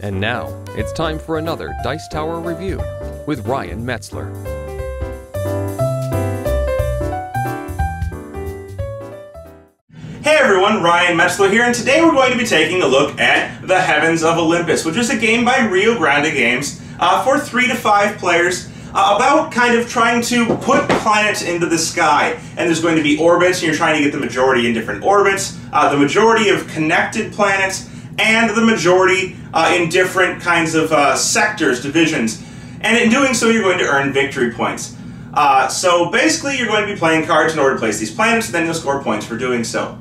And now, it's time for another Dice Tower review with Ryan Metzler. Hey everyone, Ryan Metzler here, and today we're going to be taking a look at the Heavens of Olympus, which is a game by Rio Grande Games for 3 to 5 players about kind of trying to put planets into the sky. And there's going to be orbits, and you're trying to get the majority in different orbits, the majority of connected planets, and the majority in different kinds of sectors, divisions. And in doing so, you're going to earn victory points. So basically, you're going to be playing cards in order to place these planets, and then you'll score points for doing so.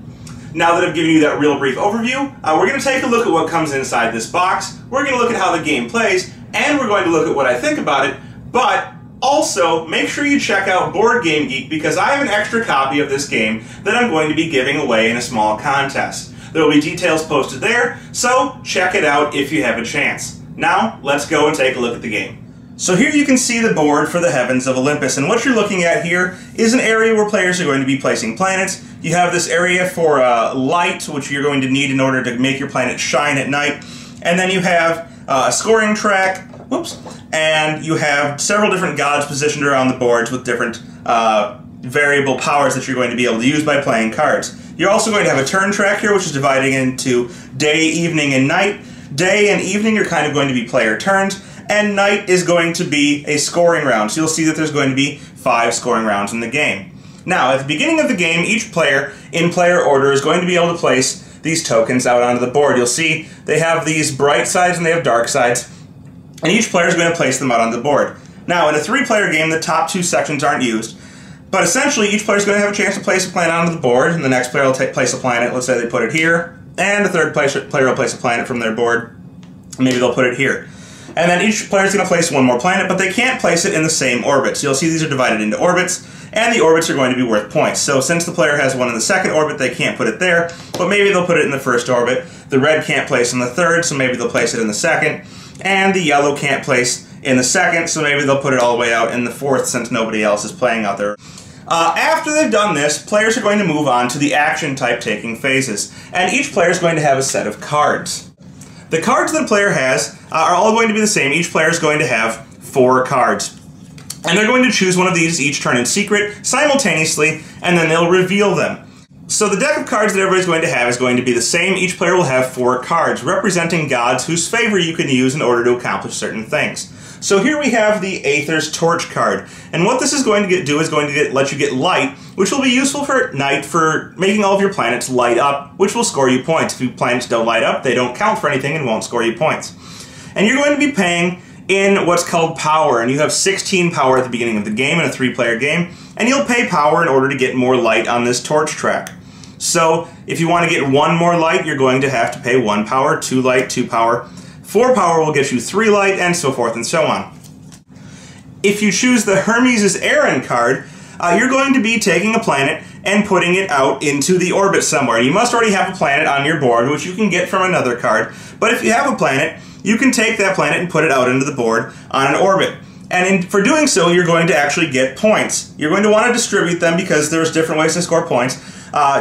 Now that I've given you that real brief overview, we're going to take a look at what comes inside this box, we're going to look at how the game plays, and we're going to look at what I think about it, but also make sure you check out Board Game Geek because I have an extra copy of this game that I'm going to be giving away in a small contest. There will be details posted there, so check it out if you have a chance. Now, let's go and take a look at the game. So here you can see the board for the Heavens of Olympus, and what you're looking at here is an area where players are going to be placing planets. You have this area for light, which you're going to need in order to make your planet shine at night, and then you have a scoring track, and you have several different gods positioned around the boards with different variable powers that you're going to be able to use by playing cards. You're also going to have a turn track here, which is dividing into day, evening, and night. Day and evening are kind of going to be player turns, and night is going to be a scoring round. So you'll see that there's going to be 5 scoring rounds in the game. Now, at the beginning of the game, each player, in player order, is going to be able to place these tokens out onto the board. You'll see they have these bright sides and they have dark sides, and each player is going to place them out on the board. Now, in a 3-player game, the top 2 sections aren't used. But essentially, each player is going to have a chance to place a planet onto the board, and the next player will place a planet. Let's say they put it here, and the third player will place a planet from their board. Maybe they'll put it here. And then each player is going to place one more planet, but they can't place it in the same orbit. So you'll see these are divided into orbits, and the orbits are going to be worth points. So since the player has one in the second orbit, they can't put it there, but maybe they'll put it in the first orbit. The red can't place in the third, so maybe they'll place it in the second. And the yellow can't place in the second, so maybe they'll put it all the way out in the fourth since nobody else is playing out there. After they've done this, players are going to move on to the action type taking phases, and each player is going to have a set of cards. The cards that a player has are all going to be the same. Each player is going to have 4 cards, and they're going to choose one of these each turn in secret, simultaneously, and then they'll reveal them. So the deck of cards that everybody's going to have is going to be the same. Each player will have 4 cards, representing gods whose favor you can use in order to accomplish certain things. So here we have the Aether's Torch card, and what this is going to do is going to let you get light, which will be useful for night for making all of your planets light up, which will score you points. If your planets don't light up, they don't count for anything and won't score you points. And you're going to be paying in what's called power, and you have 16 power at the beginning of the game in a 3-player game, and you'll pay power in order to get more light on this torch track. So if you want to get 1 more light, you're going to have to pay 1 power, 2 light, 2 power. 4 power will get you 3 light, and so forth and so on. If you choose the Hermes' Aaron card, you're going to be taking a planet and putting it out into the orbit somewhere. You must already have a planet on your board, which you can get from another card, but if you have a planet, you can take that planet and put it out into the board on an orbit. And for doing so, you're going to actually get points. You're going to want to distribute them because there's different ways to score points.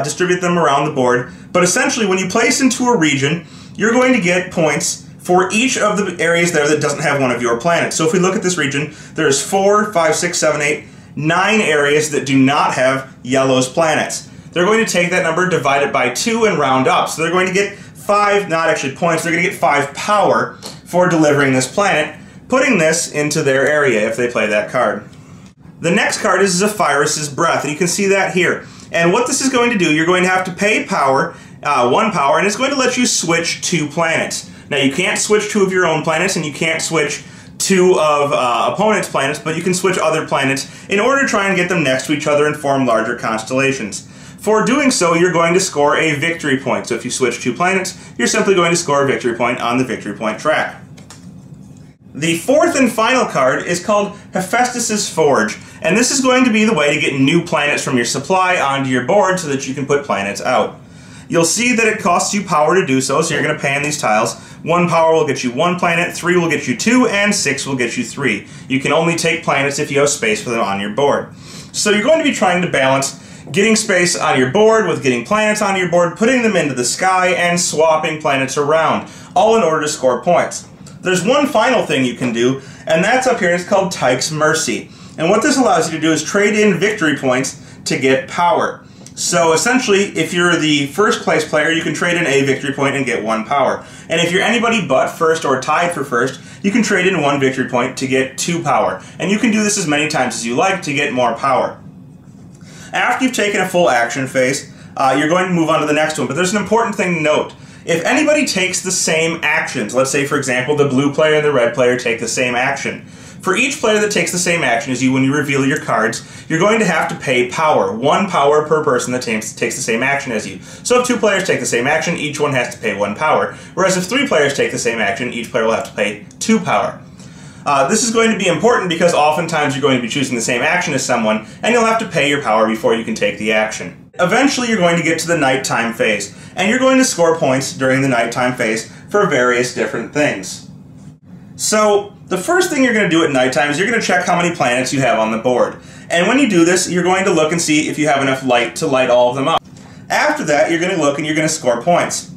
Distribute them around the board, but essentially when you place into a region, you're going to get points for each of the areas there that doesn't have one of your planets. So if we look at this region, there's 4, 5, 6, 7, 8, 9 areas that do not have yellow's planets. They're going to take that number, divide it by 2, and round up. So they're going to get 5, not actually points, they're going to get 5 power for delivering this planet, putting this into their area if they play that card. The next card is Zephyrus' Breath, and you can see that here. And what this is going to do, you're going to have to pay power, 1 power, and it's going to let you switch 2 planets. Now, you can't switch 2 of your own planets, and you can't switch 2 of opponents' planets, but you can switch other planets in order to try and get them next to each other and form larger constellations. For doing so, you're going to score a victory point. So if you switch 2 planets, you're simply going to score a victory point on the victory point track. The 4th and final card is called Hephaestus' Forge, and this is going to be the way to get new planets from your supply onto your board so that you can put planets out. You'll see that it costs you power to do so, so you're going to pay in these tiles. 1 power will get you 1 planet, 3 will get you 2, and 6 will get you 3. You can only take planets if you have space for them on your board. So you're going to be trying to balance getting space on your board with getting planets on your board, putting them into the sky, and swapping planets around, all in order to score points. There's one final thing you can do, and that's up here, and it's called Tyke's Mercy. And what this allows you to do is trade in victory points to get power. So essentially, if you're the first place player, you can trade in a victory point and get 1 power. And if you're anybody but first or tied for first, you can trade in 1 victory point to get 2 power. And you can do this as many times as you like to get more power. After you've taken a full action phase, you're going to move on to the next one. But there's an important thing to note. If anybody takes the same actions, let's say, for example, the blue player and the red player take the same action. For each player that takes the same action as you when you reveal your cards, you're going to have to pay power. 1 power per person that takes the same action as you. So if 2 players take the same action, each one has to pay 1 power. Whereas if 3 players take the same action, each player will have to pay 2 power. This is going to be important because oftentimes you're going to be choosing the same action as someone, and you'll have to pay your power before you can take the action. Eventually you're going to get to the nighttime phase, and you're going to score points during the nighttime phase for various different things. So the first thing you're going to do at nighttime is you're going to check how many planets you have on the board. And when you do this, you're going to look and see if you have enough light to light all of them up. After that, you're going to look and you're going to score points.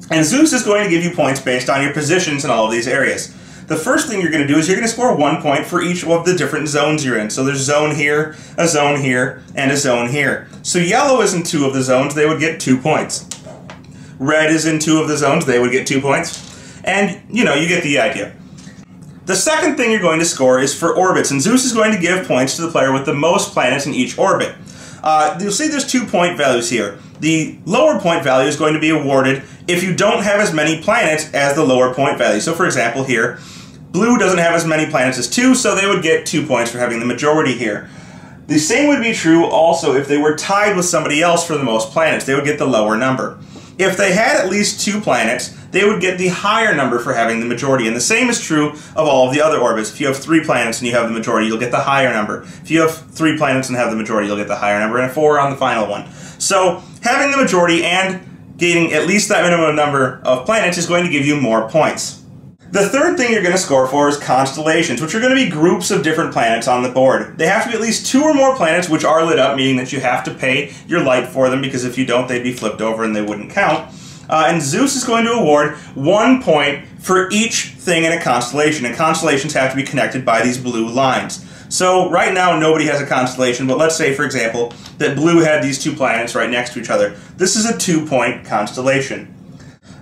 And Zeus is going to give you points based on your positions in all of these areas. The first thing you're going to do is you're going to score 1 point for each of the different zones you're in. So there's zone here, and a zone here. So yellow is in 2 of the zones, they would get 2 points. Red is in 2 of the zones, they would get 2 points. And, you know, you get the idea. The second thing you're going to score is for orbits, and Zeus is going to give points to the player with the most planets in each orbit. You'll see there's 2 point values here. The lower point value is going to be awarded if you don't have as many planets as the lower point value. So for example here, blue doesn't have as many planets as 2, so they would get 2 points for having the majority here. The same would be true also if they were tied with somebody else for the most planets. They would get the lower number. If they had at least 2 planets, they would get the higher number for having the majority. And the same is true of all of the other orbits. If you have 3 planets and you have the majority, you'll get the higher number. If you have 3 planets and have the majority, you'll get the higher number, and 4 on the final one. So having the majority and gaining at least that minimum number of planets is going to give you more points. The third thing you're going to score for is constellations, which are going to be groups of different planets on the board. They have to be at least 2 or more planets which are lit up, meaning that you have to pay your light for them, because if you don't, they'd be flipped over and they wouldn't count. And Zeus is going to award 1 point for each thing in a constellation, and constellations have to be connected by these blue lines. So right now nobody has a constellation, but let's say, for example, that blue had these 2 planets right next to each other. This is a 2-point constellation.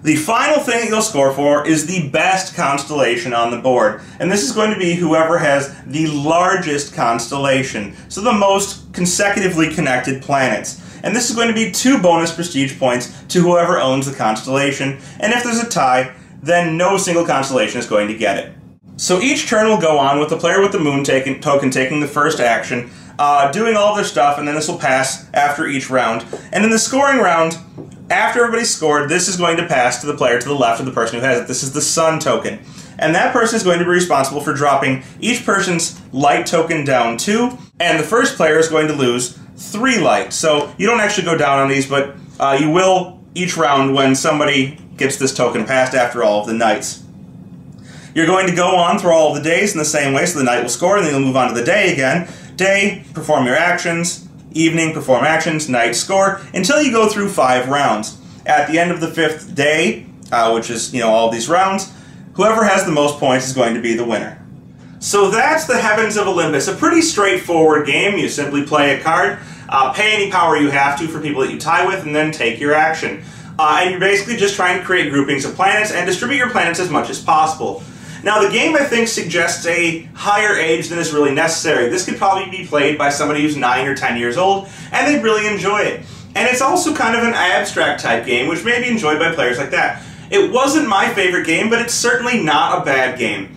The final thing that you'll score for is the best constellation on the board, and this is going to be whoever has the largest constellation, so the most consecutively connected planets. And this is going to be 2 bonus prestige points to whoever owns the constellation, and if there's a tie, then no single constellation is going to get it. So each turn will go on with the player with the moon token taking the first action, doing all their stuff, and then this will pass after each round. And in the scoring round, after everybody's scored, this is going to pass to the player to the left of the person who has it. This is the sun token. And that person is going to be responsible for dropping each person's light token down 2, and the first player is going to lose 3 light. So you don't actually go down on these, but you will each round when somebody gets this token passed after all of the nights. You're going to go on through all of the days in the same way, so the night will score, and then you'll move on to the day again. Day, perform your actions. Evening, perform actions. Night, score, until you go through 5 rounds. At the end of the 5th day, which is, all of these rounds, whoever has the most points is going to be the winner. So that's the Heavens of Olympus. A pretty straightforward game. You simply play a card, pay any power you have to for people that you tie with, and then take your action. And you're basically just trying to create groupings of planets and distribute your planets as much as possible. Now the game, I think, suggests a higher age than is really necessary. This could probably be played by somebody who's 9 or 10 years old, and they'd really enjoy it. And it's also kind of an abstract type game, which may be enjoyed by players like that. It wasn't my favorite game, but it's certainly not a bad game.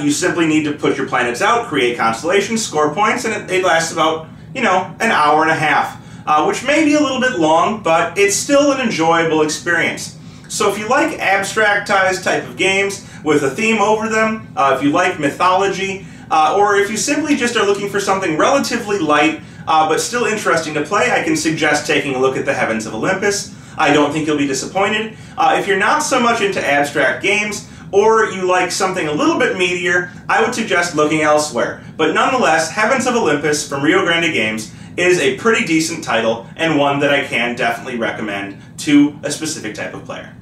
You simply need to put your planets out, create constellations, score points, and it lasts about, an hour and a half, which may be a little bit long, but it's still an enjoyable experience. So if you like abstractized type of games with a theme over them, if you like mythology, or if you simply just are looking for something relatively light but still interesting to play, I can suggest taking a look at the Heavens of Olympus. I don't think you'll be disappointed. If you're not so much into abstract games, or you like something a little bit meatier, I would suggest looking elsewhere. But nonetheless, Heavens of Olympus from Rio Grande Games is a pretty decent title, and one that I can definitely recommend to a specific type of player.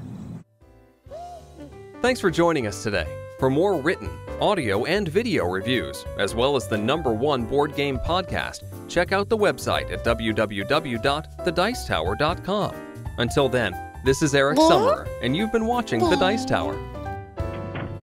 Thanks for joining us today. For more written, audio, and video reviews, as well as the #1 board game podcast, check out the website at www.thedicetower.com. Until then, this is Eric Summerer, and you've been watching The Dice Tower.